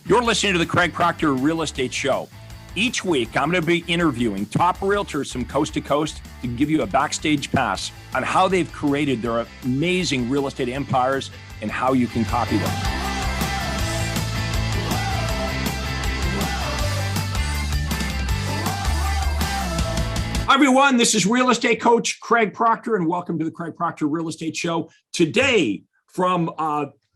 You're listening to the Craig Proctor Real Estate Show. Each week, I'm going to be interviewing top realtors from coast to coast to give you a backstage pass on how they've created their amazing real estate empires and how you can copy them. Hi, everyone. This is real estate coach Craig Proctor, and welcome to the Craig Proctor Real Estate Show. Today, from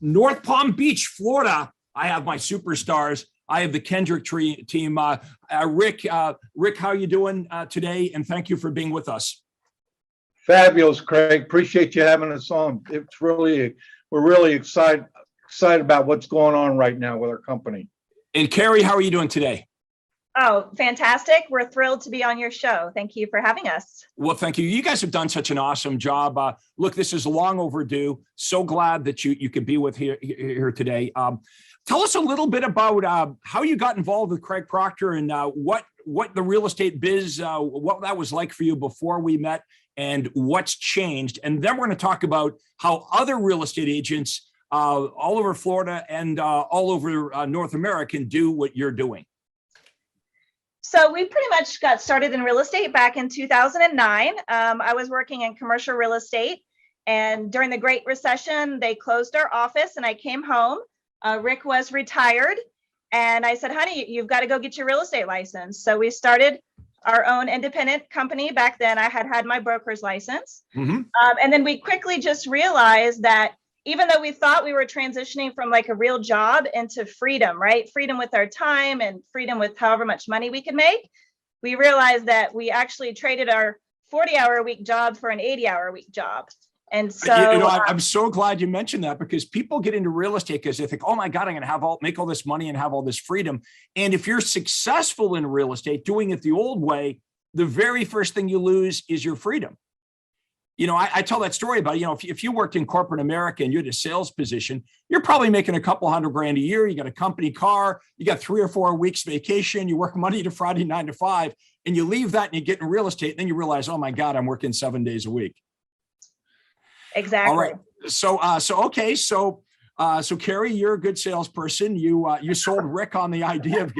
North Palm Beach, Florida, I have my superstars. I have the Kendrick team. Rick, how are you doing today? And thank you for being with us. Fabulous, Craig. Appreciate you having us on. We're really excited about what's going on right now with our company. And Karey, how are you doing today? Oh, fantastic. We're thrilled to be on your show. Thank you for having us. Well, thank you. You guys have done such an awesome job. Look, this is long overdue. So glad that you could be with here today. Tell us a little bit about how you got involved with Craig Proctor and what the real estate biz, what that was like for you before we met and what's changed. And then we're going to talk about how other real estate agents all over Florida and all over North America can do what you're doing. So we pretty much got started in real estate back in 2009. I was working in commercial real estate, and during the Great Recession, they closed our office and I came home. Rick was retired, and I said, honey, you've got to go get your real estate license. So we started our own independent company. Back then I had my broker's license. Mm-hmm. And then we quickly just realized that even though we thought we were transitioning from like a real job into freedom, right? Freedom with our time and freedom with however much money we could make, we realized that we actually traded our 40-hour-a-week job for an 80-hour-a-week job. And so, I'm so glad you mentioned that, because people get into real estate because they think, oh my God, I'm going to make all this money and have all this freedom. And if you're successful in real estate, doing it the old way, the very first thing you lose is your freedom. I tell that story about, if you worked in corporate America and you're in a sales position, you're probably making a couple $100,000 a year. You got a company car, you got 3 or 4 weeks vacation, you work Monday to Friday, 9 to 5, and you leave that and you get in real estate. And then you realize, oh my God, I'm working 7 days a week. Exactly. All right. So Karey, you're a good salesperson. You sold Rick on the idea of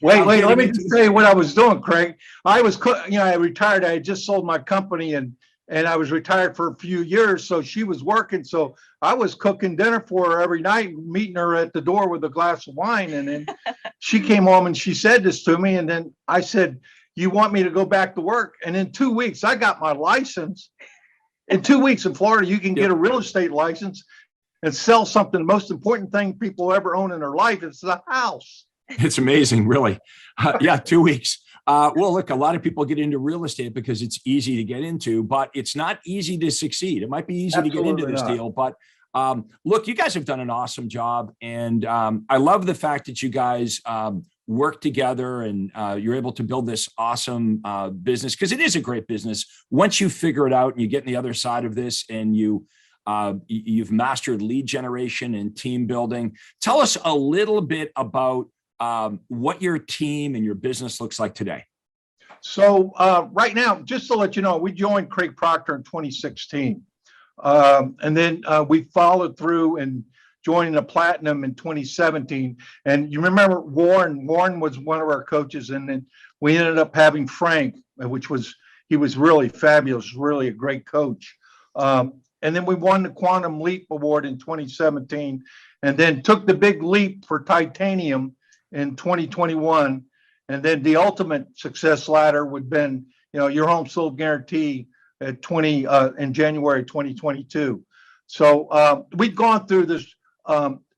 wait. Let me just tell you what I was doing, Craig. I retired. I had just sold my company and I was retired for a few years. So she was working. So I was cooking dinner for her every night, meeting her at the door with a glass of wine. And then she came home and she said this to me. And then I said, you want me to go back to work? And in 2 weeks, I got my license. In 2 weeks in Florida, you can get a real estate license and sell something. The most important thing people ever own in their life is the house. It's amazing, really. 2 weeks. Well, look, a lot of people get into real estate because it's easy to get into, but it's not easy to succeed. It might be easy to get into this deal, but look, you guys have done an awesome job. And I love the fact that you guys work together and you're able to build this awesome business, because it is a great business. Once you figure it out and you get on the other side of this and you've mastered lead generation and team building. Tell us a little bit about what your team and your business looks like today. So right now, just to let you know, we joined Craig Proctor in 2016. And then we followed through and joining the Platinum in 2017. And you remember Warren was one of our coaches. And then we ended up having Frank, he was really fabulous, really a great coach. And then we won the Quantum Leap Award in 2017, and then took the big leap for Titanium in 2021. And then the ultimate success ladder would have been, your home sold guarantee at in January 2022. So we've gone through this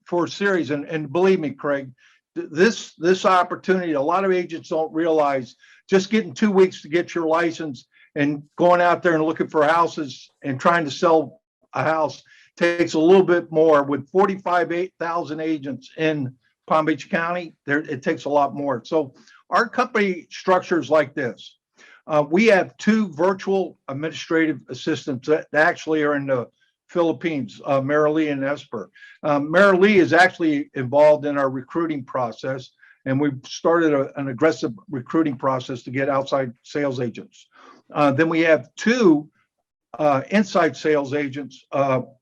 for a series, and believe me, Craig, this opportunity, a lot of agents don't realize just getting 2 weeks to get your license and going out there and looking for houses and trying to sell a house takes a little bit more. With 45,000 agents in Palm Beach County, it takes a lot more. So our company structure is like this. We have 2 virtual administrative assistants that actually are in the Philippines, Marilee and Esper. Marilee is actually involved in our recruiting process, and we've started an aggressive recruiting process to get outside sales agents. Then we have 2 inside sales agents,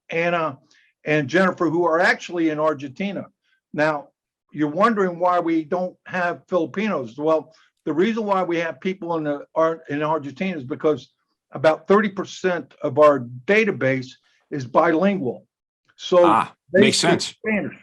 Anna and Jennifer, who are actually in Argentina. Now, you're wondering why we don't have Filipinos. Well, the reason why we have people in Argentina is because about 30% of our database is bilingual. So they makes speak sense. Spanish.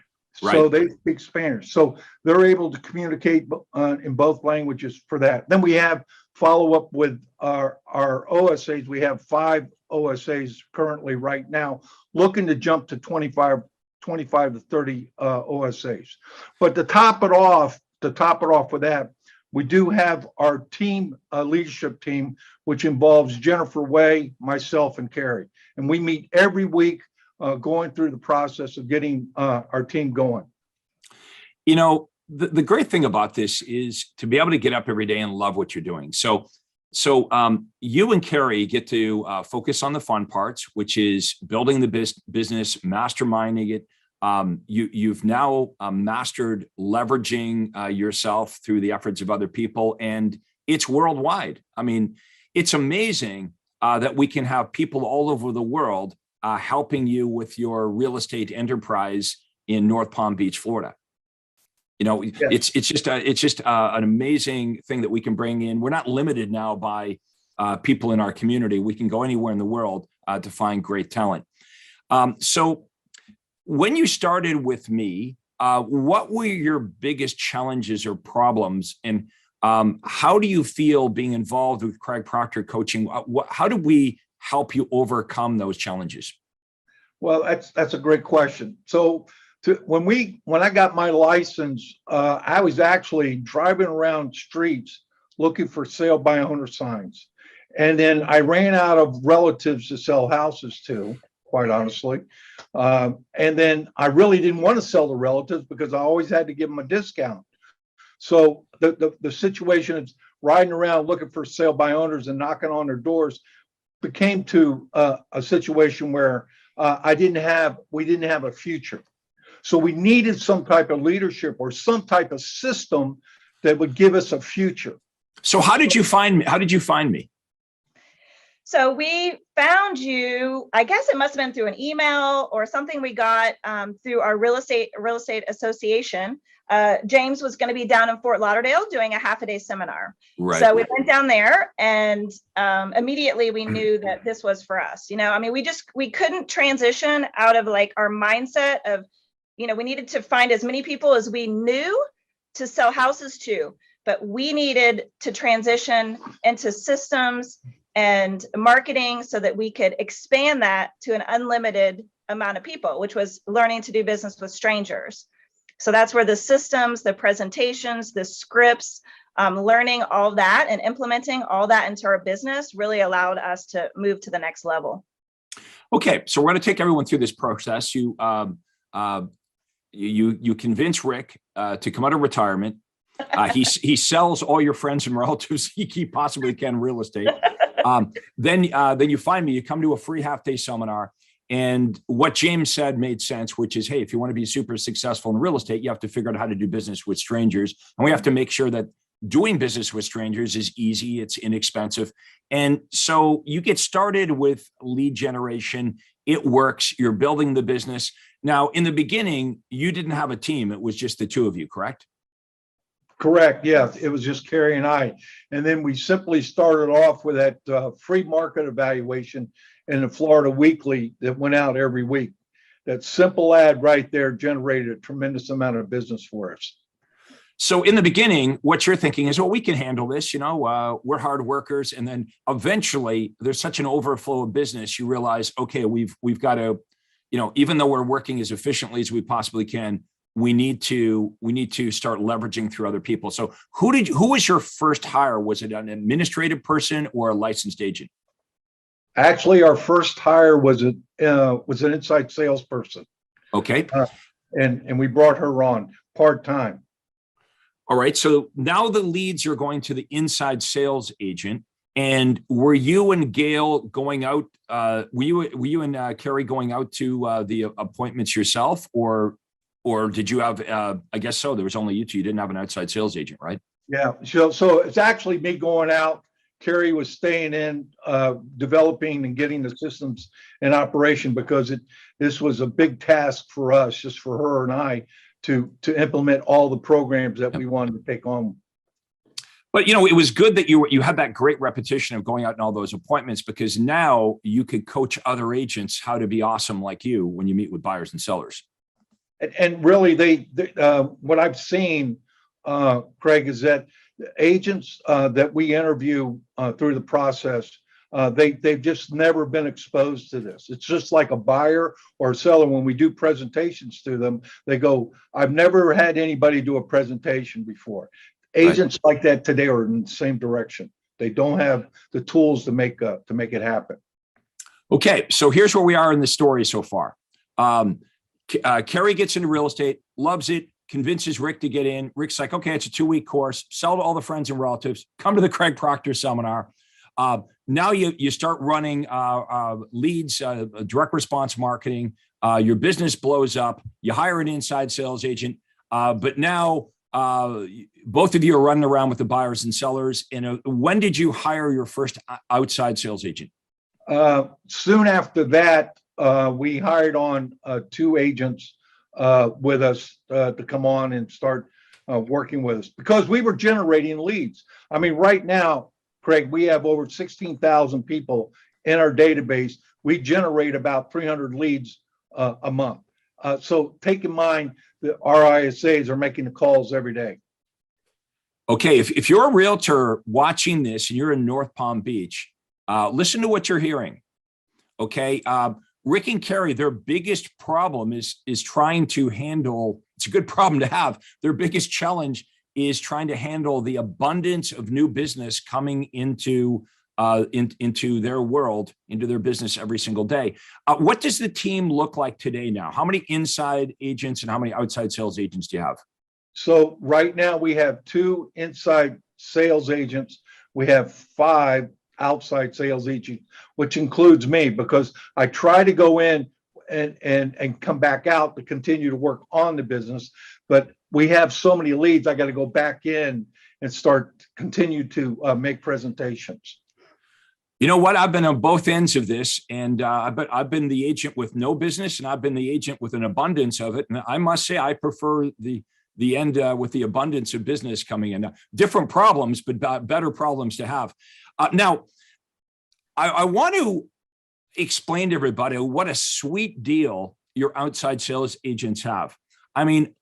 Right. So they speak Spanish. So they're able to communicate in both languages for that. Then we have follow up with our OSAs. We have 5 OSAs currently right now, looking to jump to 25 to 30 OSAs. But to top it off with that, we do have our team, leadership team, which involves Jennifer Way, myself, and Carey. And we meet every week, going through the process of getting our team going. You know, the great thing about this is to be able to get up every day and love what you're doing. So you and Carey get to focus on the fun parts, which is building the business, masterminding it. You've now mastered leveraging yourself through the efforts of other people, and it's worldwide. I mean, it's amazing that we can have people all over the world helping you with your real estate enterprise in North Palm Beach, Florida. You know, yeah. It's just an amazing thing that we can bring in. We're not limited now by people in our community. We can go anywhere in the world to find great talent. So when you started with me, what were your biggest challenges or problems, and how do you feel being involved with Craig Proctor coaching? How do we help you overcome those challenges? Well, that's a great question. So when I got my license, I was actually driving around streets looking for sale by owner signs. And then I ran out of relatives to sell houses to, quite honestly. And then I really didn't want to sell to relatives because I always had to give them a discount. So the situation of riding around looking for sale by owners and knocking on their doors became to a situation where we didn't have a future. So we needed some type of leadership or some type of system that would give us a future. So how did you find me? How did you find me? So we found you, I guess it must have been through an email or something we got through our real estate association. James was going to be down in Fort Lauderdale doing a half-a-day seminar. Right. So we went down there, and immediately we knew that this was for us. You know, I mean, we couldn't transition out of like our mindset of, you know, we needed to find as many people as we knew to sell houses to, but we needed to transition into systems and marketing so that we could expand that to an unlimited amount of people, which was learning to do business with strangers. So that's where the systems, the presentations, the scripts, learning all that and implementing all that into our business really allowed us to move to the next level. Okay, so we're going to take everyone through this process. You convince Rick to come out of retirement. He sells all your friends and relatives he possibly can in real estate. Then you find me. You come to a free half-day seminar. And what James said made sense, which is, hey, if you want to be super successful in real estate, you have to figure out how to do business with strangers. And we have to make sure that doing business with strangers is easy, it's inexpensive. And so you get started with lead generation. It works. You're building the business. Now, in the beginning, you didn't have a team. It was just the two of you, correct? Correct. Yeah, it was just Carey and I. And then we simply started off with that free market evaluation in the Florida Weekly that went out every week. That simple ad right there generated a tremendous amount of business for us. So in the beginning, what you're thinking is, well, we can handle this. You know, we're hard workers. And then eventually there's such an overflow of business. You realize, okay, we've got to, you know, even though we're working as efficiently as we possibly can, we need to start leveraging through other people. So who was your first hire? Was it an administrative person or a licensed agent? Actually, our first hire was an inside salesperson. Okay. And we brought her on part-time. All right. So now the leads are going to the inside sales agent. And were you and Gail going out? Were you and Carey going out to the appointments yourself, or did you have? I guess so. There was only you two. You didn't have an outside sales agent, right? Yeah. So it's actually me going out. Carey was staying in, developing and getting the systems in operation because this was a big task for us, just for her and I, to implement all the programs that we wanted to take on. But it was good that you had that great repetition of going out in all those appointments, because now you could coach other agents how to be awesome like you when you meet with buyers and sellers. And really, what I've seen, Craig, is that the agents that we interview through the process, they've just never been exposed to this. It's just like a buyer or a seller. When we do presentations to them, they go, "I've never had anybody do a presentation before." Agents like that today are in the same direction. They don't have the tools to make it happen. Okay, so here's where we are in the story so far. Karey gets into real estate, loves it, convinces Rick to get in. Rick's like, "Okay, it's a 2-week course. Sell to all the friends and relatives. Come to the Craig Proctor seminar." Now you start running leads, direct response marketing. Your business blows up. You hire an inside sales agent, but now both of you are running around with the buyers and sellers. And when did you hire your first outside sales agent? Soon after that, we hired on 2 agents with us to come on and start working with us, because we were generating leads. I mean, right now, Craig, we have over 16,000 people in our database. We generate about 300 leads a month. So take in mind that our ISAs are making the calls every day. Okay, if you're a realtor watching this and you're in North Palm Beach, listen to what you're hearing. Okay, Rick and Karey, their biggest problem is trying to handle. It's a good problem to have. Their biggest challenge is trying to handle the abundance of new business coming into their world, into their business every single day. What does the team look like today now? How many inside agents and how many outside sales agents do you have? So right now we have 2 inside sales agents. We have 5 outside sales agents, which includes me, because I try to go in and come back out to continue to work on the business. But we have so many leads, I got to go back in and continue to make presentations. You know what? I've been on both ends of this, and I've been the agent with no business, and I've been the agent with an abundance of it. And I must say, I prefer the end with the abundance of business coming in. Different problems, but better problems to have. Now, I want to explain to everybody what a sweet deal your outside sales agents have. I mean,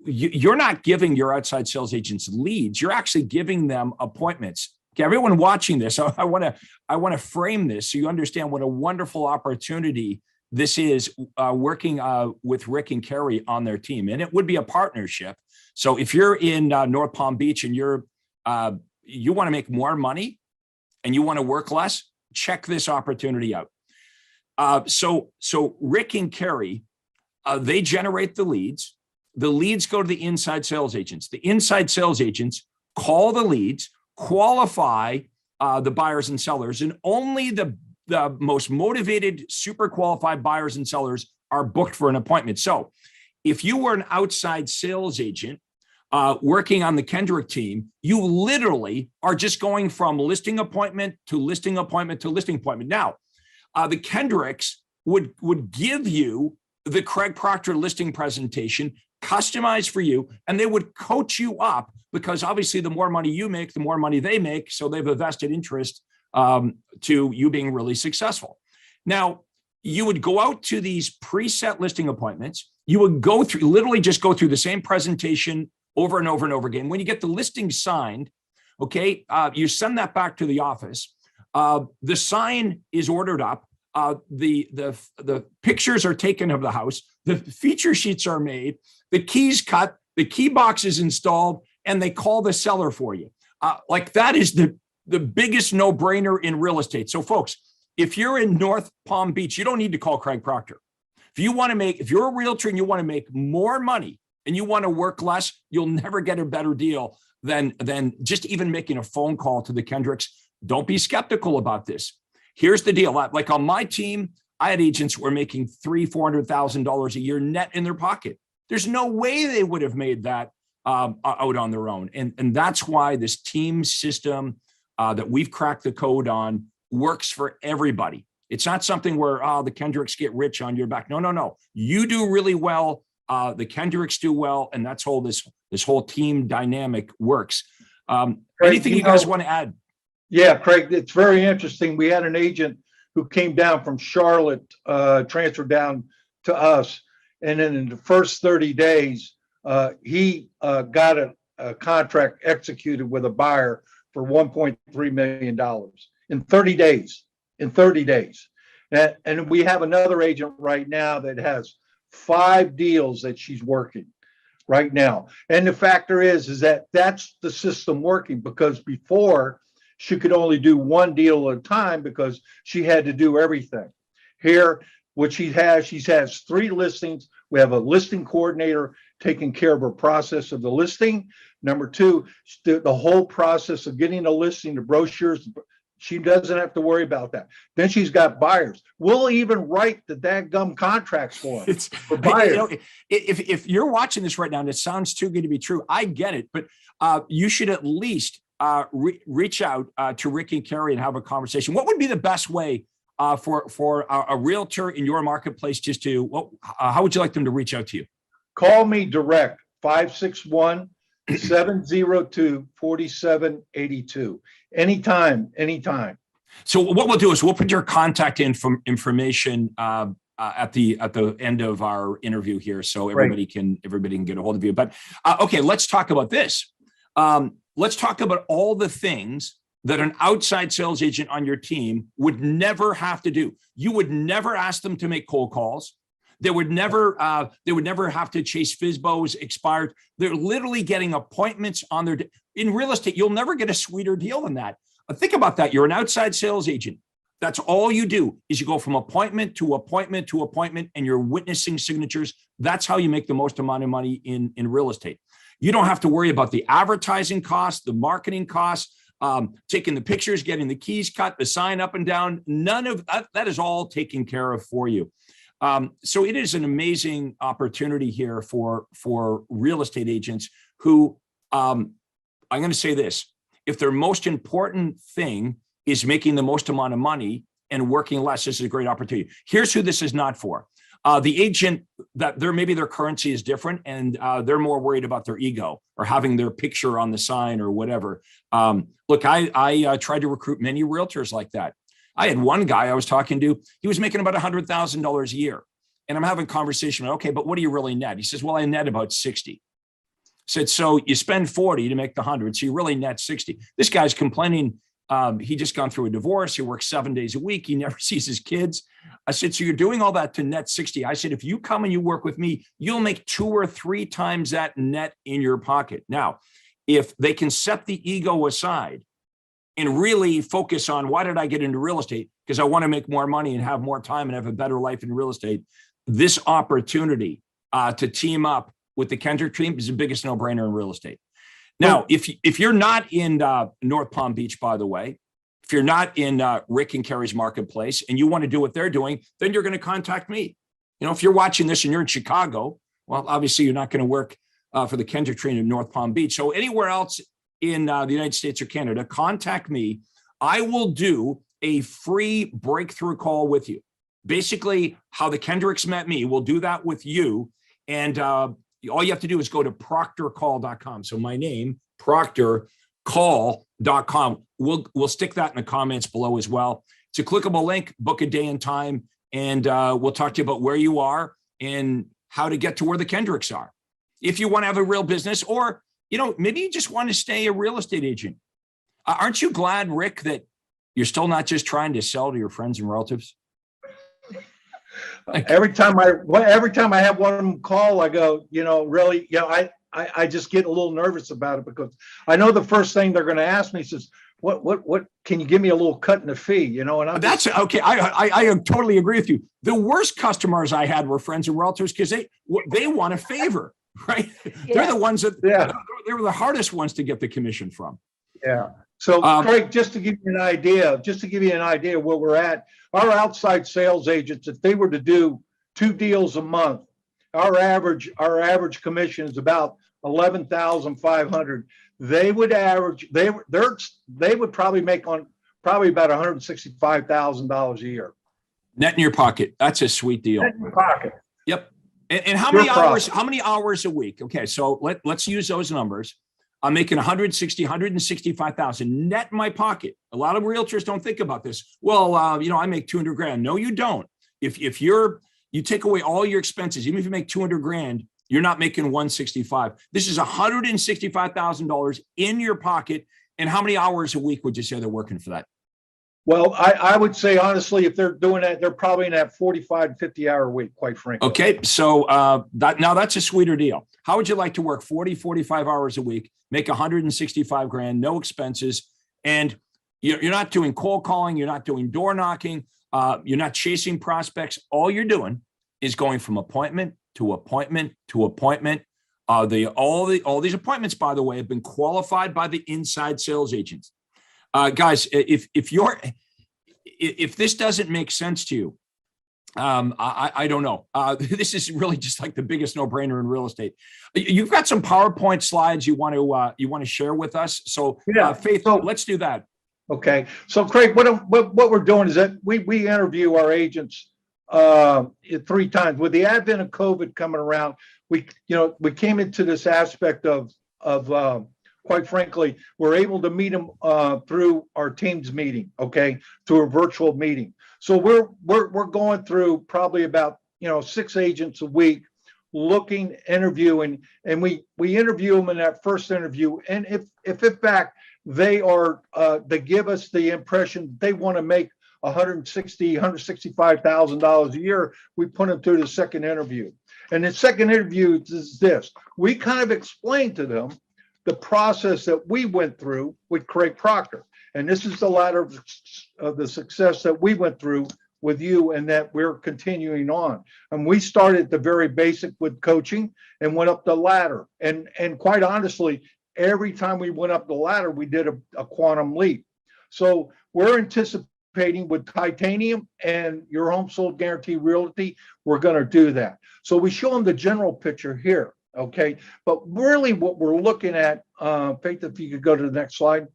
you're not giving your outside sales agents leads. You're actually giving them appointments. Okay, everyone watching this, I want to frame this so you understand what a wonderful opportunity this is, working with Rick and Karey on their team, and it would be a partnership. So if you're in North Palm Beach and you want to make more money and you want to work less, check this opportunity out. So Rick and Karey, they generate the leads. The leads go to the inside sales agents. The inside sales agents call the leads, qualify the buyers and sellers, and only the most motivated, super qualified buyers and sellers are booked for an appointment. So if you were an outside sales agent working on the Kendrick team, you literally are just going from listing appointment to listing appointment to listing appointment. Now, the Kendricks would give you the Craig Proctor listing presentation customized for you, and they would coach you up, because obviously the more money you make, the more money they make. So they have a vested interest to you being really successful. Now, you would go out to these preset listing appointments. You would literally just go through the same presentation over and over and over again. When you get the listing signed, okay, you send that back to the office. The sign is ordered up. The pictures are taken of the house. The feature sheets are made. The keys cut. The key box is installed, and they call the seller for you. Like that is the biggest no-brainer in real estate. So, folks, if you're in North Palm Beach, you don't need to call Craig Proctor. If you're a realtor and you want to make more money and you want to work less, you'll never get a better deal than just even making a phone call to the Kendricks. Don't be skeptical about this. Here's the deal. Like on my team, I had agents who were making $300,000-$400,000 a year net in their pocket. There's no way they would have made that out on their own. And that's why this team system that we've cracked the code on works for everybody. It's not something where the Kendricks get rich on your back. No. You do really well the Kendricks do well, and that's how this whole team dynamic works. Craig, Anything you guys want to add? Yeah, Craig, it's very interesting. We had an agent who came down from Charlotte, transferred down to us. And then in the first 30 days, he got a contract executed with a buyer for $1.3 million in 30 days. In 30 days. And we have another agent right now that has 5 deals that she's working right now. And the factor is that that's the system working, because before she could only do 1 deal at a time because she had to do everything. Here, what she has 3 listings. We have a listing coordinator taking care of her process of the listing. Number 2, the whole process of getting a listing, the brochures, she doesn't have to worry about that. Then she's got buyers. We'll even write the dadgum contracts for them. For buyers. You know, if you're watching this right now and it sounds too good to be true, I get it. But you should at least reach out to Rick and Karey and have a conversation. What would be the best way for a realtor in your marketplace just to, how would you like them to reach out to you? Call me direct, 561-702-4782. Anytime. So what we'll do is we'll put your contact information at the end of our interview here, so everybody can get a hold of you. But okay, let's talk about this. Let's talk about all the things that an outside sales agent on your team would never have to do. You would never ask them to make cold calls. They would never have to chase FSBOs expired. They're literally getting appointments on their, in real estate, you'll never get a sweeter deal than that. Think about that. You're an outside sales agent. That's all you do is you go from appointment to appointment to appointment, and you're witnessing signatures. That's how you make the most amount of money in real estate. You don't have to worry about the advertising costs, the marketing costs, taking the pictures, getting the keys cut, the sign up and down. None of that is all taken care of for you. So it is an amazing opportunity here for real estate agents who, I'm going to say this, if their most important thing is making the most amount of money and working less, this is a great opportunity. Here's who this is not for. The agent that maybe their currency is different and they're more worried about their ego or having their picture on the sign or whatever. Look, I tried to recruit many realtors like that. I had one guy I was talking to, he was making about $100,000 a year. And I'm having a conversation, okay, but what do you really net? He says, well, I net about 60. I said, so you spend 40 to make the 100, so you really net 60. This guy's complaining, he just gone through a divorce, he works 7 days a week, he never sees his kids. I said, so you're doing all that to net 60. I said, if you come and you work with me, you'll make 2 or 3 times that net in your pocket. Now, if they can set the ego aside and really focus on, why did I get into real estate? Because I want to make more money and have more time and have a better life in real estate. This opportunity to team up with the Kendrick team is the biggest no-brainer in real estate. Now, if you're not in North Palm Beach, by the way, if you're not in Rick and Karey's marketplace and you want to do what they're doing, then you're going to contact me. You know, if you're watching this and you're in Chicago, well, obviously you're not going to work for the Kendrick team in North Palm Beach. So anywhere else in the United States or Canada, contact me. I will do a free breakthrough call with you. Basically, how the Kendricks met me, we'll do that with you. And all you have to do is go to proctorcall.com. So my name, proctorcall.com. We'll stick that in the comments below as well. It's a clickable link, book a day and time, and we'll talk to you about where you are and how to get to where the Kendricks are. If you want to have a real business, or you know, maybe you just want to stay a real estate agent. Aren't you glad, Rick, that you're still not just trying to sell to your friends and relatives? Every time I have one of them call, I go, you know, really, you know, I just get a little nervous about it, because I know the first thing they're going to ask me is, what can you give me a little cut in the fee, you know? And that's okay. I totally agree with you. The worst customers I had were friends and relatives, because they want a favor, right? Yeah. They're the ones that, they were the hardest ones to get the commission from. Yeah. So Craig, just to give you an idea where we're at, our outside sales agents, if they were to do 2 deals a month, our average commission is about $11,500. They would probably make about $165,000 a year. Net in your pocket. That's a sweet deal. Net in your pocket. Yep. And how Your many hours? process. How many hours a week? Okay, so let's use those numbers. I'm making 165,000 net in my pocket. A lot of realtors don't think about this. Well, I make 200 grand. No, you don't. If you take away all your expenses, even if you make 200 grand, you're not making 165. This is $165,000 in your pocket. And how many hours a week would you say they're working for that? Well, I would say, honestly, if they're doing that, they're probably in that 45 to 50 hour week, quite frankly. Okay. So that's a sweeter deal. How would you like to work 40, 45 hours a week, make 165 grand, no expenses, and you're not doing cold calling, you're not doing door knocking, you're not chasing prospects. All you're doing is going from appointment to appointment to appointment. All these appointments, by the way, have been qualified by the inside sales agents. Guys, if this doesn't make sense to you, I don't know. This is really just like the biggest no-brainer in real estate. You've got some PowerPoint slides you want to share with us. So, Yeah. Faith, So- let's do that. Okay. So Craig, what we're doing is that we interview our agents 3 times. With the advent of COVID coming around, we came into this aspect of quite frankly, we're able to meet them through our Teams meeting, okay, through a virtual meeting. So we're going through probably about 6 agents a week, looking, interviewing, and we interview them in that first interview. And if in fact they give us the impression they want to make $165,000 a year, we put them through the second interview. And the second interview is this: we kind of explain to them the process that we went through with Craig Proctor. And this is the ladder of the success that we went through with you, and that we're continuing on. And we started at the very basic with coaching and went up the ladder. And quite honestly, every time we went up the ladder, we did a quantum leap. So we're anticipating with Titanium and Your Home Sold Guarantee Realty, we're going to do that. So we show them the general picture here. Okay, but really what we're looking at, Faith, if you could go to the next slide.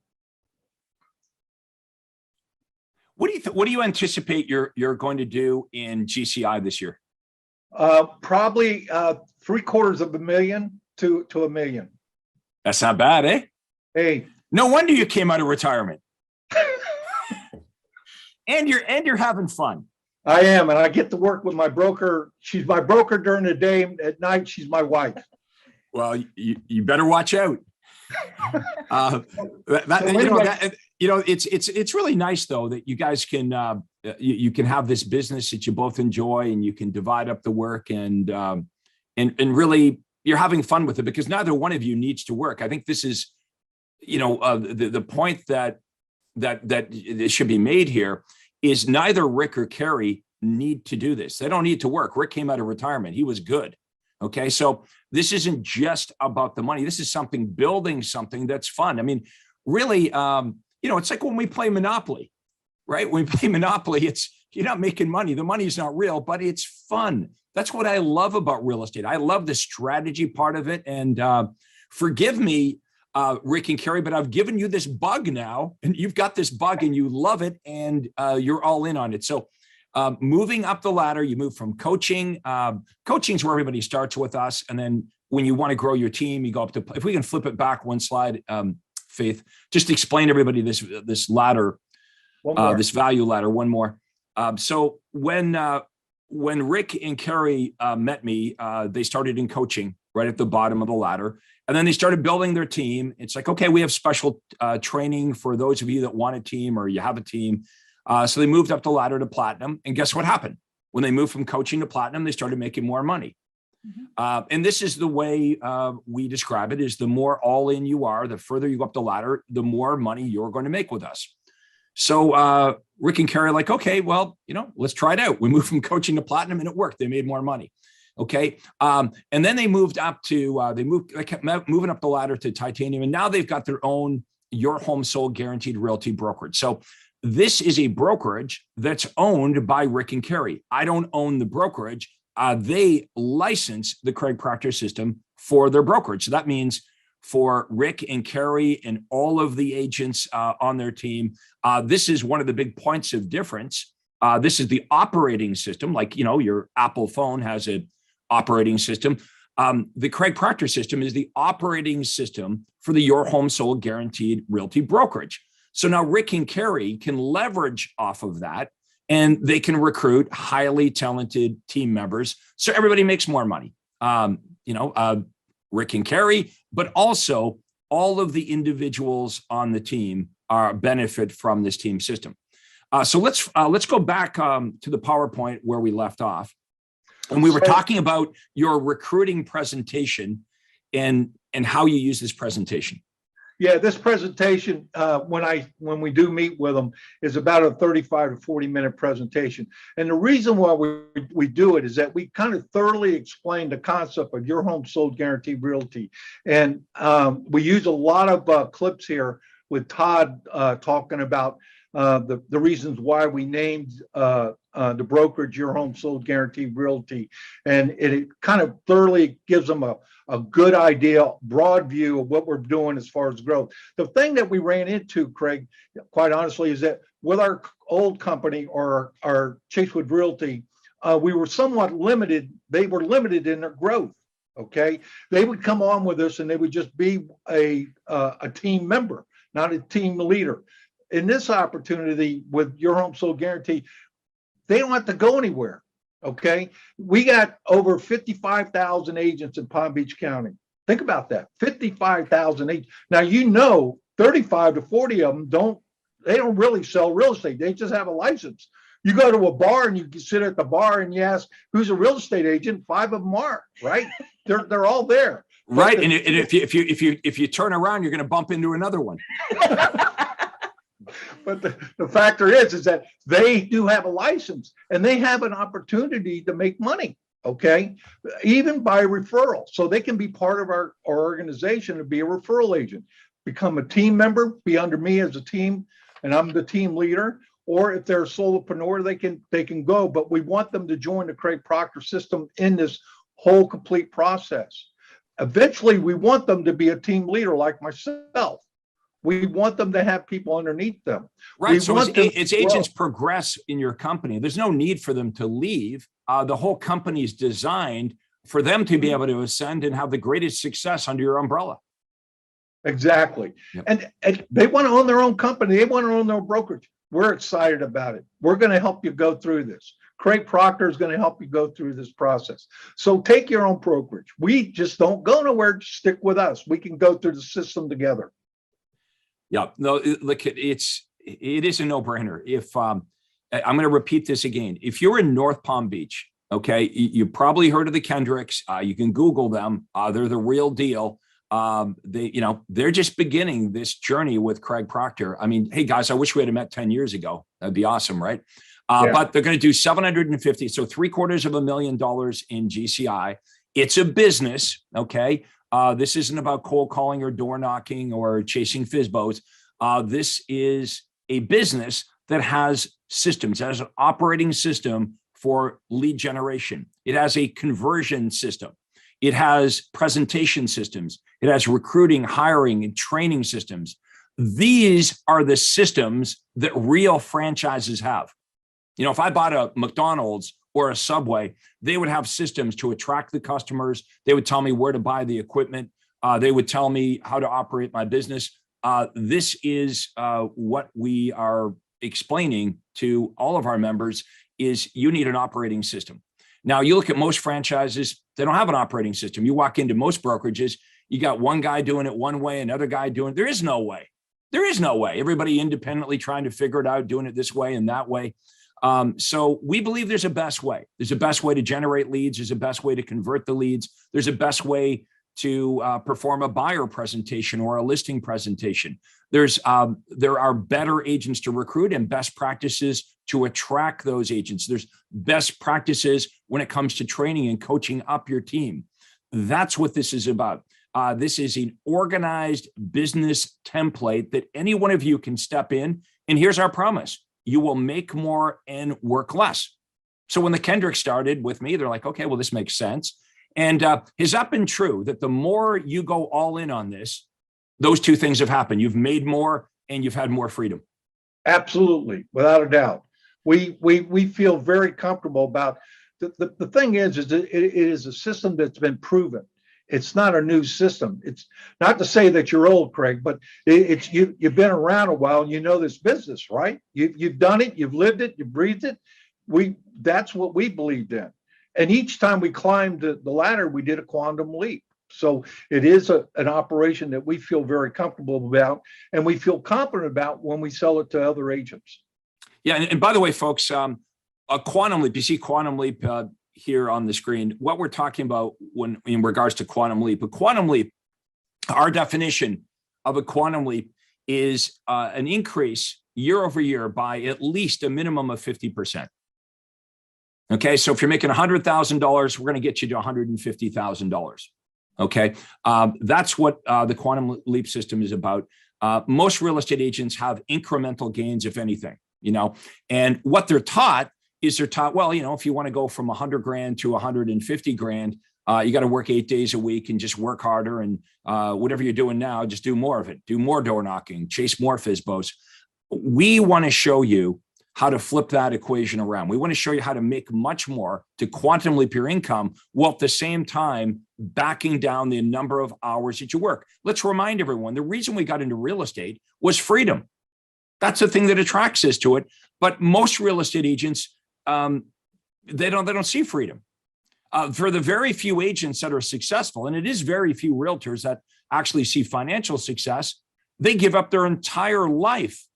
What do you anticipate you're going to do in GCI this year? Probably $750,000 to $1 million. That's not bad, eh? Hey, no wonder you came out of retirement. and you're having fun. I am, and I get to work with my broker. She's my broker during the day. At night, she's my wife. Well, you better watch out. It's really nice though that you guys can you can have this business that you both enjoy, and you can divide up the work, and really you're having fun with it, because neither one of you needs to work. I think this is, the point that should be made here is neither Rick or Karey need to do this. They don't need to work. Rick came out of retirement. He was good. Okay. So this isn't just about the money. This is building something that's fun. I mean, really, it's like when we play Monopoly, right? When we play Monopoly, you're not making money. The money is not real, but it's fun. That's what I love about real estate. I love the strategy part of it. And forgive me, Rick and Karey, but I've given you this bug now, and you've got this bug and you love it, and you're all in on it. So moving up the ladder, you move from coaching. Coaching is where everybody starts with us. And then when you want to grow your team, you go up to, if we can flip it back one slide, Faith, just explain to everybody this ladder, this value ladder, one more. So when Rick and Karey met me, they started in coaching right at the bottom of the ladder. And then they started building their team. It's like, okay, we have special training for those of you that want a team or you have a team. So they moved up the ladder to platinum. And guess what happened? When they moved from coaching to platinum, they started making more money. Mm-hmm. And this is the way we describe it, is the more all in you are, the further you go up the ladder, the more money you're going to make with us. So Rick and Karey are like, okay, well, let's try it out. We moved from coaching to platinum and it worked. They made more money. Okay. And then they moved up to, they kept moving up the ladder to Titanium. And now they've got their own Your Home Sold Guaranteed Realty brokerage. So this is a brokerage that's owned by Rick and Karey. I don't own the brokerage. They license the Craig Proctor system for their brokerage. So that means for Rick and Karey and all of the agents on their team, this is one of the big points of difference. This is the operating system. Like, your Apple phone has an operating system. The Craig Proctor system is the operating system for the Your Home Sold Guaranteed Realty brokerage. So now Rick and Karey can leverage off of that, and they can recruit highly talented team members. So everybody makes more money. Rick and Karey, but also all of the individuals on the team benefit from this team system. So let's go back to the PowerPoint where we left off. And we were talking about your recruiting presentation and how you use this presentation. Yeah, this presentation, when we do meet with them, is about a 35 to 40-minute presentation. And the reason why we do it is that we kind of thoroughly explain the concept of Your Home Sold Guaranteed Realty. And we use a lot of clips here with Todd talking about the reasons why we named the brokerage Your Home Sold Guaranteed Realty. And it kind of thoroughly gives them a good idea, broad view of what we're doing as far as growth. The thing that we ran into, Craig, quite honestly, is that with our old company or our Chasewood Realty, we were somewhat limited. They were limited in their growth. Okay, they would come on with us and they would just be a team member, not a team leader. In this opportunity with Your Home Sold Guarantee, they don't have to go anywhere. Okay, we got over 55,000 agents in Palm Beach County. Think about that, 55,000 agents. Now 35 to 40 of them don't really sell real estate. They just have a license. You go to a bar and you sit at the bar and you ask who's a real estate agent. 5 of them are, right? They're all there. Right, and if you turn around, you're going to bump into another one. But the factor is that they do have a license and they have an opportunity to make money, okay, even by referral. So they can be part of our organization and be a referral agent, become a team member, be under me as a team, and I'm the team leader. Or if they're a solopreneur, they can go. But we want them to join the Craig Proctor system in this whole complete process. Eventually, we want them to be a team leader like myself. We want them to have people underneath them. Right. So as agents progress in your company, there's no need for them to leave. The whole company is designed for them to be able to ascend and have the greatest success under your umbrella. Exactly. Yep. And they want to own their own company. They want to own their own brokerage. We're excited about it. We're going to help you go through this. Craig Proctor is going to help you go through this process. So take your own brokerage. We just don't go nowhere. Just stick with us. We can go through the system together. Yeah, no, look, it is a no-brainer. If I'm going to repeat this again, if you're in North Palm Beach, okay, you probably heard of the Kendricks. You can Google them. They're the real deal. They're just beginning this journey with Craig Proctor. I mean, hey guys, I wish we had met 10 years ago. That'd be awesome, right? But they're going to do 750, so $750,000 in GCI. It's a business, okay? This isn't about cold calling or door knocking or chasing FSBOs. This is a business that has systems. It has an operating system for lead generation. It has a conversion system. It has presentation systems. It has recruiting, hiring, and training systems. These are the systems that real franchises have. You know, if I bought a McDonald's or a Subway, they would have systems to attract the customers. They would tell me where to buy the equipment. They would tell me how to operate my business. This is what we are explaining to all of our members is you need an operating system. Now, you look at most franchises, they don't have an operating system. You walk into most brokerages, you got one guy doing it one way, another guy doing it. There is no way. There is no way. Everybody independently trying to figure it out, doing it this way and that way. So we believe there's a best way. There's a best way to generate leads. There's a best way to convert the leads. There's a best way to perform a buyer presentation or a listing presentation. There are better agents to recruit and best practices to attract those agents. There's best practices when it comes to training and coaching up your team. That's what this is about. This is an organized business template that any one of you can step in. And here's our promise. You will make more and work less. So when the Kendrick started with me, they're like, okay, well, this makes sense. And has that been true that the more you go all in on this, those two things have happened? You've made more and you've had more freedom. Absolutely, without a doubt. We feel very comfortable about the thing is that it is a system that's been proven. It's not a new system. It's not to say that you're old, Craig, but you've been around a while and you know this business, right? You've done it, you've lived it, you breathed it. That's what we believed in. And each time we climbed the ladder, we did a quantum leap. So it is an operation that we feel very comfortable about, and we feel confident about when we sell it to other agents. Yeah, and by the way, folks, a quantum leap, you see quantum leap here on the screen. What we're talking about when in regards to quantum leap, our definition of a quantum leap is an increase year over year by at least a minimum of 50%. Okay, so if you're making $100,000, we're going to get you to $150,000. Okay, that's what the quantum leap system is about. Most real estate agents have incremental gains, if anything, and what they're taught, well, if you want to go from 100 grand to 150 grand, you got to work 8 days a week and just work harder. And whatever you're doing now, just do more of it, do more door knocking, chase more FSBOs. We want to show you how to flip that equation around. We want to show you how to make much more to quantum leap your income while at the same time backing down the number of hours that you work. Let's remind everyone, the reason we got into real estate was freedom. That's the thing that attracts us to it. But most real estate agents, they don't see freedom. For the very few agents that are successful, and it is very few realtors that actually see financial success, they give up their entire life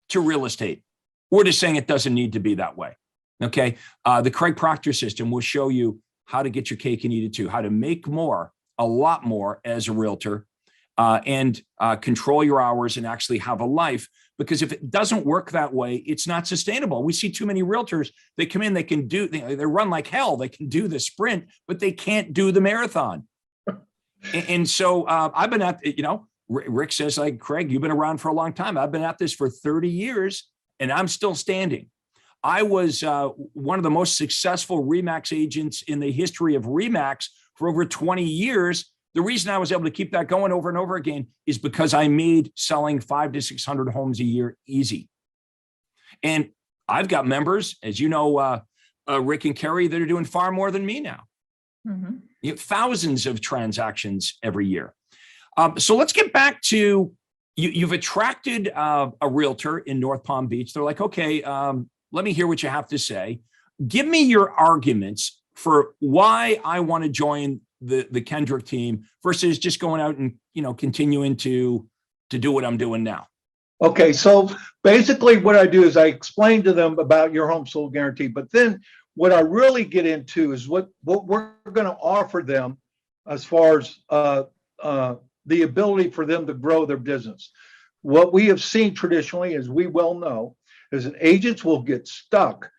to real estate. We're just saying it doesn't need to be that way. Okay. The Craig Proctor system will show you how to get your cake and eat it too, how to make more, a lot more as a realtor, and control your hours and actually have a life. Because if it doesn't work that way, it's not sustainable. We see too many realtors, they come in, they run like hell. They can do the sprint, but they can't do the marathon. And so I've been at, Rick says, like, Craig, you've been around for a long time. I've been at this for 30 years and I'm still standing. I was one of the most successful RE/MAX agents in the history of RE/MAX for over 20 years. The reason I was able to keep that going over and over again is because I made selling 500 to 600 homes a year easy. And I've got members, as you know, Rick and Karey, that are doing far more than me now. Mm-hmm. You have thousands of transactions every year. So let's get back to, you've attracted a realtor in North Palm Beach. They're like, okay, let me hear what you have to say. Give me your arguments for why I want to join the Kendrick team versus just going out and, continuing to do what I'm doing now. Okay. So basically what I do is I explain to them about your home sold guarantee, but then what I really get into is what we're going to offer them as far as the ability for them to grow their business. What we have seen traditionally, as we well know, is that agents will get stuck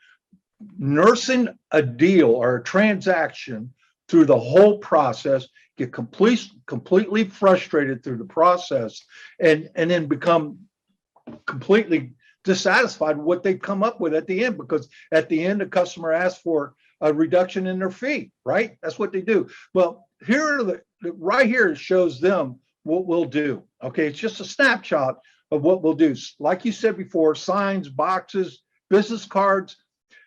nursing a deal or a transaction through the whole process, get completely frustrated through the process, and then become completely dissatisfied with what they've come up with at the end, because at the end, the customer asks for a reduction in their fee, right? That's what they do. Well, right here it shows them what we'll do. Okay, it's just a snapshot of what we'll do. Like you said before, signs, boxes, business cards.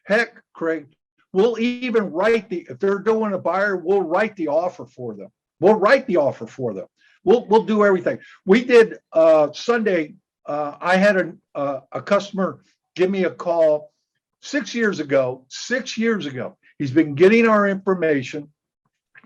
Heck, Craig, we'll even write if they're doing a buyer, we'll write the offer for them. We'll do everything. We did Sunday. I had a customer give me a call 6 years ago. 6 years ago, he's been getting our information,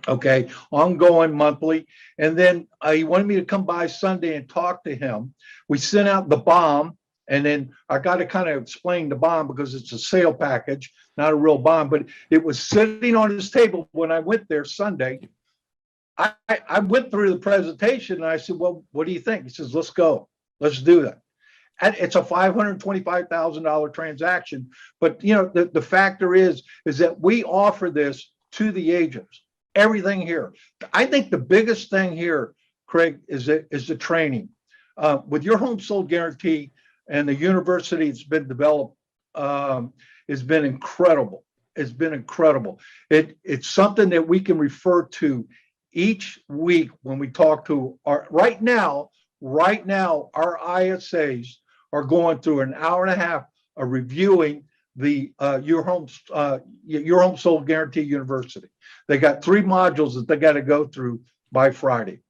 okay, ongoing monthly, and then he wanted me to come by Sunday and talk to him. We sent out the bomb, and then I got to kind of explain the bomb because it's a sale package, not a real bomb, but it was sitting on his table when I went there Sunday. I went through the presentation and I said, well, what do you think? He says, let's go. Let's do that. And it's a $525,000 transaction. But, the factor is that we offer this to the agents, everything here. I think the biggest thing here, Craig, is the training. With your home sold guarantee and the university that's been developed, has been incredible. It's been incredible. It's something that we can refer to each week when we talk to right now, our ISAs are going through an hour and a half of reviewing Your Home Sold Guarantee University. They got 3 modules that they got to go through by Friday.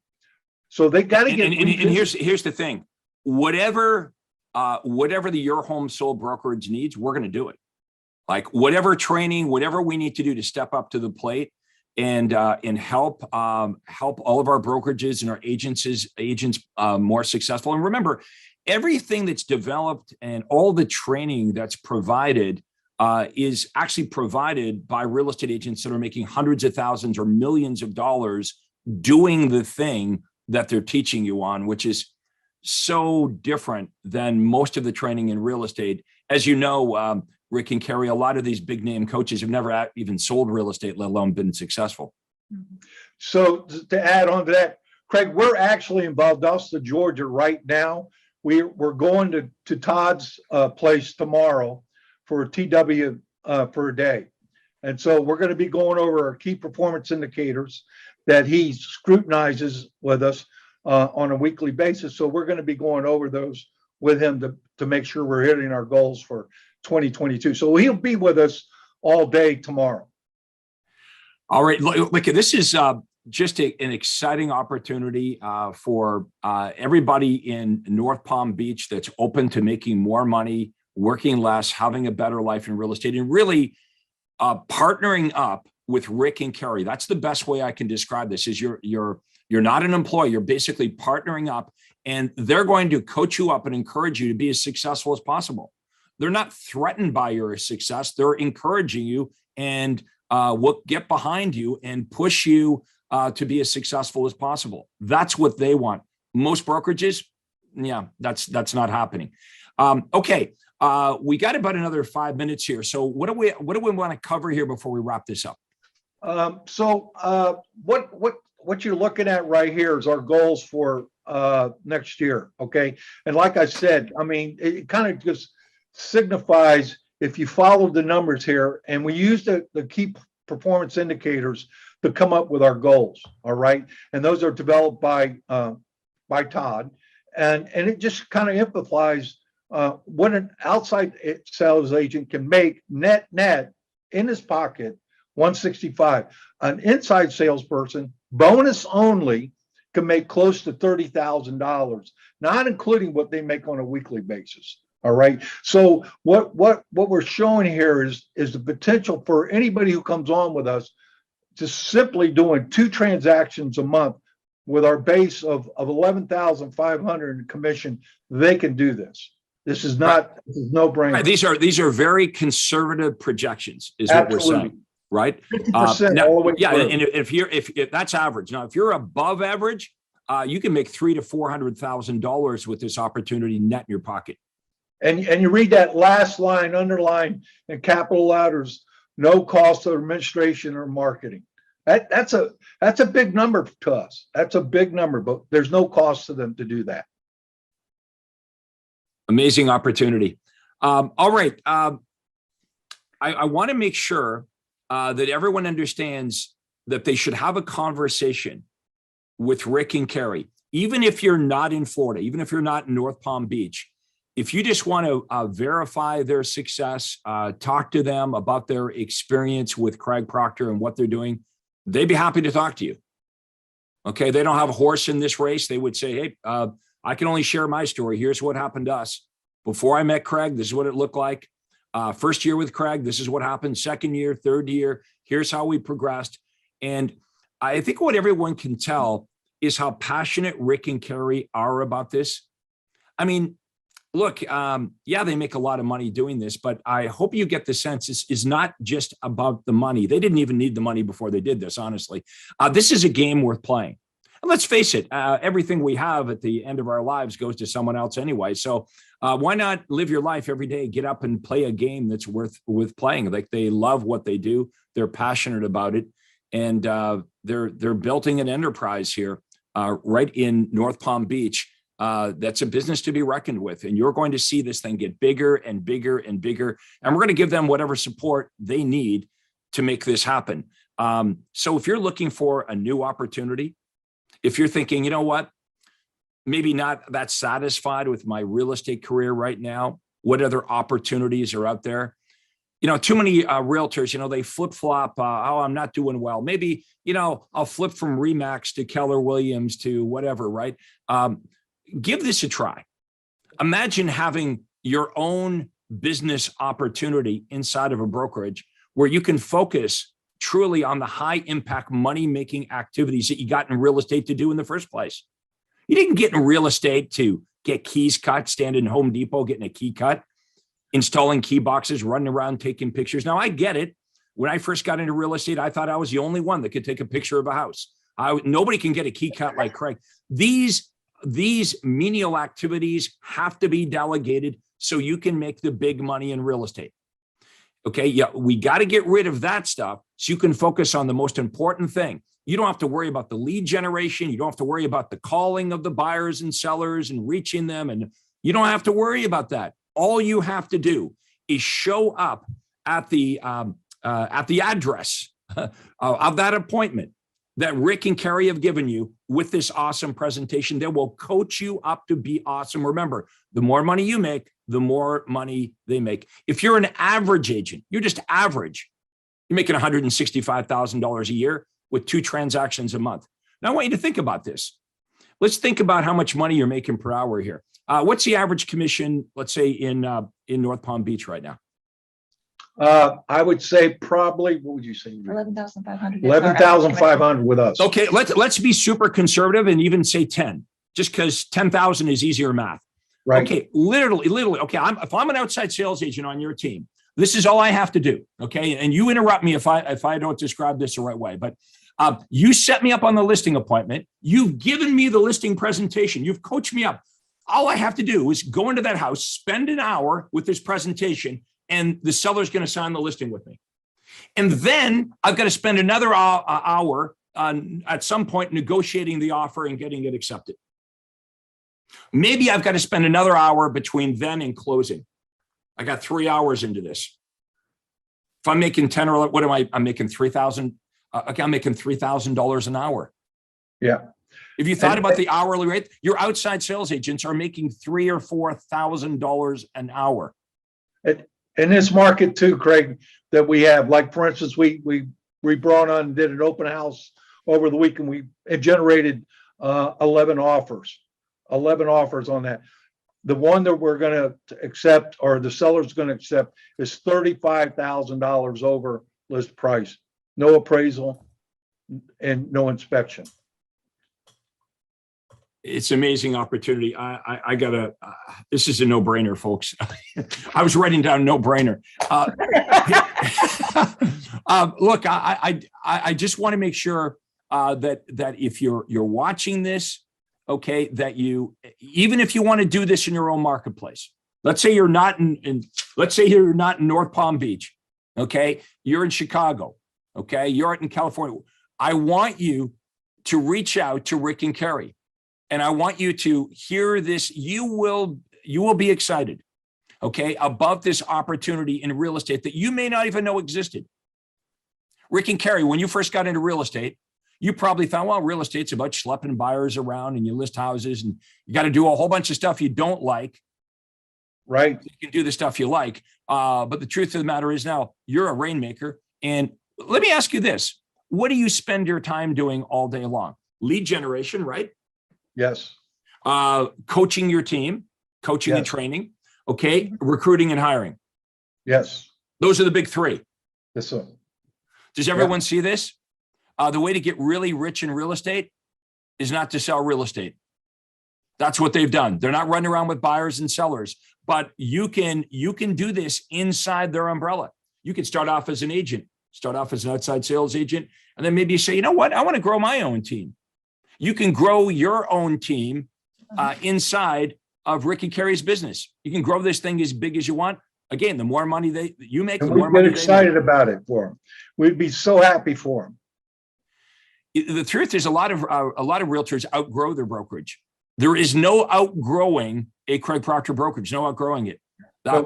So they got to get. And here's the thing: whatever the Your Home Sold brokerage needs, we're going to do it. Like whatever training, whatever we need to do to step up to the plate and help all of our brokerages and our agents more successful. And remember, everything that's developed and all the training that's provided is actually provided by real estate agents that are making hundreds of thousands or millions of dollars doing the thing that they're teaching you on, which is so different than most of the training in real estate. As you know, Rick and Karey, a lot of these big name coaches have never even sold real estate, let alone been successful. So to add on to that, Craig, we're actually in Valdosta, Georgia right now. We're going to Todd's place tomorrow for a TW for a day. And so we're going to be going over our key performance indicators that he scrutinizes with us on a weekly basis. So we're going to be going over those with him to make sure we're hitting our goals for 2022. So he'll be with us all day tomorrow. All right. Look, this is just an exciting opportunity for everybody in North Palm Beach that's open to making more money, working less, having a better life in real estate, and really partnering up with Rick and Karey. That's the best way I can describe this. Is you're not an employee. You're basically partnering up, and they're going to coach you up and encourage you to be as successful as possible. They're not threatened by your success. They're encouraging you and will get behind you and push you to be as successful as possible. That's what they want. Most brokerages, yeah, that's not happening. Okay, we got about another 5 minutes here. So what do we want to cover here before we wrap this up? What you're looking at right here is our goals for next year. Okay, and like I said, I mean, it kind of just signifies if you follow the numbers here, and we use the key performance indicators to come up with our goals. All right, and those are developed by Todd, and it just kind of amplifies what an outside sales agent can make net in his pocket, 165. An inside salesperson, bonus only, can make close to $30,000, not including what they make on a weekly basis. All right. So what we're showing here is the potential for anybody who comes on with us to simply doing 2 transactions a month with our base of 11,500 in commission. They can do this. This is no brainer. Right. These are very conservative projections, is what we're saying, right? 50% all the way yeah, through. and if that's average. Now, if you're above average, you can make $300,000 to $400,000 with this opportunity net in your pocket. And you read that last line, underline in capital letters, no cost of administration or marketing. That's a big number to us. That's a big number, but there's no cost to them to do that. Amazing opportunity. All right. I want to make sure that everyone understands that they should have a conversation with Rick and Karey, even if you're not in Florida, even if you're not in North Palm Beach. If you just want to verify their success, talk to them about their experience with Craig Proctor and what they're doing, they'd be happy to talk to you. Okay, they don't have a horse in this race. They would say, hey, I can only share my story. Here's what happened to us. Before I met Craig, this is what it looked like. First year with Craig, this is what happened. Second year, third year, here's how we progressed. And I think what everyone can tell is how passionate Rick and Karey are about this. I mean, look, yeah, they make a lot of money doing this, but I hope you get the sense this is not just about the money. They didn't even need the money before they did this, honestly. This is a game worth playing. And let's face it, everything we have at the end of our lives goes to someone else anyway. So why not live your life every day, get up and play a game that's worth playing? Like, they love what they do. They're passionate about it. And they're building an enterprise here right in North Palm Beach. That's a business to be reckoned with, and you're going to see this thing get bigger and bigger and bigger, and we're going to give them whatever support they need to make this happen. So if you're looking for a new opportunity, if you're thinking, you know what, maybe not that satisfied with my real estate career right now, what other opportunities are out there? too many realtors, they flip-flop, oh, I'm not doing well. Maybe, I'll flip from Remax to Keller Williams to whatever, right? Give this a try. Imagine having your own business opportunity inside of a brokerage where you can focus truly on the high impact money-making activities that you got in real estate to do in the first place. You didn't get in real estate to get keys cut, stand in Home Depot, getting a key cut, installing key boxes, running around, taking pictures. Now I get it. When I first got into real estate, I thought I was the only one that could take a picture of a house. Nobody can get a key cut like Craig. These menial activities have to be delegated so you can make the big money in real estate. Okay, yeah, we got to get rid of that stuff so you can focus on the most important thing. You don't have to worry about the lead generation. You don't have to worry about the calling of the buyers and sellers and reaching them. And you don't have to worry about that. All you have to do is show up at the address of that appointment that Rick and Karey have given you with this awesome presentation. They will coach you up to be awesome. Remember, the more money you make, the more money they make. If you're an average agent, you're just average, you're making $165,000 a year with 2 transactions a month. Now I want you to think about this. Let's think about how much money you're making per hour here. What's the average commission, let's say in North Palm Beach right now? I would say probably, what would you say? 11,500. 11,500 with us. Okay, let's be super conservative and even say 10, just because 10,000 is easier math. Right. Okay, literally. Okay, if I'm an outside sales agent on your team, this is all I have to do. Okay, and you interrupt me if I don't describe this the right way. But you set me up on the listing appointment. You've given me the listing presentation. You've coached me up. All I have to do is go into that house, spend an hour with this presentation, and the seller's going to sign the listing with me. And then I've got to spend another hour at some point negotiating the offer and getting it accepted. Maybe I've got to spend another hour between then and closing. I got 3 hours into this. If I'm making 10 or what am I? I'm making 3,000. Okay, I'm making $3,000 an hour. Yeah. If you thought about the hourly rate, your outside sales agents are making $3,000 or $4,000 an hour. In this market too, Craig, that we have, like for instance, we brought on and did an open house over the weekend. It generated 11 offers on that. The one that we're going to accept, or the seller's going to accept, is $35,000 over list price, no appraisal and no inspection. It's an amazing opportunity. I gotta, this is a no-brainer, folks. I was writing down no-brainer. Look, I just want to make sure that if you're watching this, okay, that even if you want to do this in your own marketplace, let's say you're not let's say you're not in North Palm Beach, okay, you're in Chicago, okay, you're in California. I want you to reach out to Rick and Karey. And I want you to hear this. You will be excited, okay, about this opportunity in real estate that you may not even know existed. Rick and Karey, when you first got into real estate, you probably thought, well, real estate's about schlepping buyers around and you list houses and you got to do a whole bunch of stuff you don't like. Right. You can do the stuff you like. But the truth of the matter is now you're a rainmaker. And let me ask you this. What do you spend your time doing all day long? Lead generation, right? Yes. Coaching your team, coaching and training, okay, recruiting and hiring. Yes. Those are the big 3. Yes, sir. Does everyone see this? The way to get really rich in real estate is not to sell real estate. That's what they've done. They're not running around with buyers and sellers, but you can do this inside their umbrella. You can start off as an agent, start off as an outside sales agent, and then maybe you say, you know what, I want to grow my own team. You can grow your own team inside of Rick and Karey's business. You can grow this thing as big as you want. Again, the more money you make, the more money they make. We'd get excited about it for them. We'd be so happy for them. The truth is, a lot of realtors outgrow their brokerage. There is no outgrowing a Craig Proctor brokerage. No outgrowing it.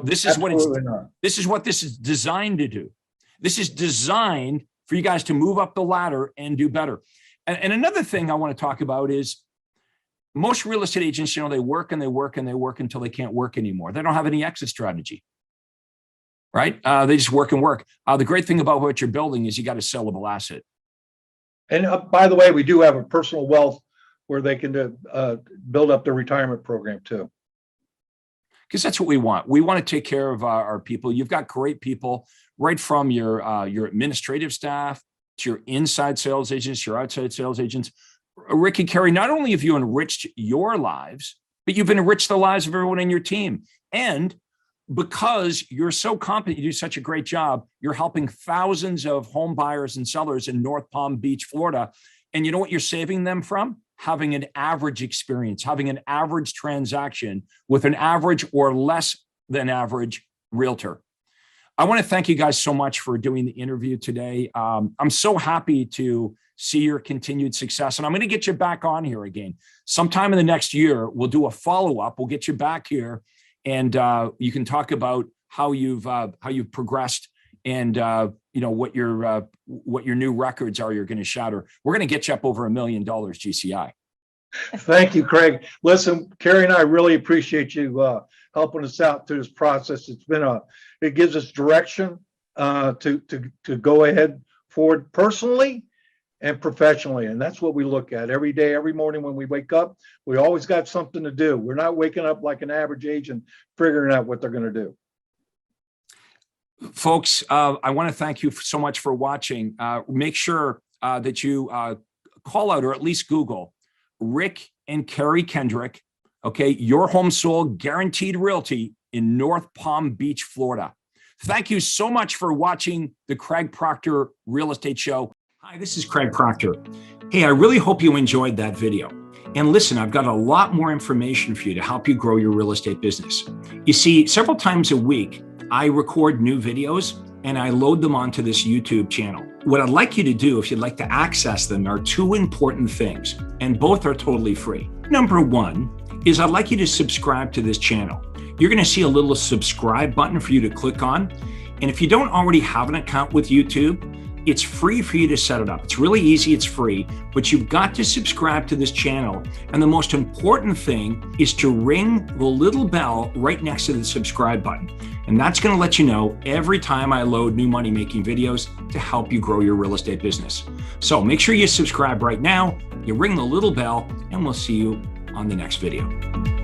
This is what this is designed to do. This is designed for you guys to move up the ladder and do better. And another thing I want to talk about is most real estate agents, they work and they work and they work until they can't work anymore. They don't have any exit strategy, right? They just work and work. The great thing about what you're building is you got a sellable asset. And by the way, we do have a personal wealth where they can build up their retirement program too. Because that's what we want. We want to take care of our people. You've got great people, right from your administrative staff to your inside sales agents, your outside sales agents. Rick and Karey, not only have you enriched your lives, but you've enriched the lives of everyone in your team. And because you're so competent, you do such a great job, you're helping thousands of home buyers and sellers in North Palm Beach, Florida. And you know what you're saving them from? Having an average experience, having an average transaction with an average or less than average realtor. I want to thank you guys so much for doing the interview today. I'm so happy to see your continued success. And I'm going to get you back on here again. Sometime in the next year, we'll do a follow-up. We'll get you back here, and you can talk about how you've progressed and what your new records are you're going to shatter. We're going to get you up over $1 million GCI. Thank you, Craig. Listen, Karey and I really appreciate you helping us out through this process. It gives us direction to go ahead forward personally and professionally. And that's what we look at every day, every morning when we wake up. We always got something to do. We're not waking up like an average agent figuring out what they're going to do. Folks, I want to thank you so much for watching. Make sure that you call out or at least Google Rick and Karey Kendrick, okay, your home sold guaranteed realty in North Palm Beach, Florida. Thank you so much for watching the Craig Proctor Real Estate Show. Hi, this is Craig Proctor. Hey, I really hope you enjoyed that video. And listen, I've got a lot more information for you to help you grow your real estate business. You see, several times a week, I record new videos and I load them onto this YouTube channel. What I'd like you to do, if you'd like to access them, are two important things, and both are totally free. Number one is I'd like you to subscribe to this channel. You're going to see a little subscribe button for you to click on. And if you don't already have an account with YouTube, it's free for you to set it up. It's really easy, it's free, but you've got to subscribe to this channel. And the most important thing is to ring the little bell right next to the subscribe button. And that's going to let you know every time I load new money-making videos to help you grow your real estate business. So make sure you subscribe right now, you ring the little bell, and we'll see you on the next video.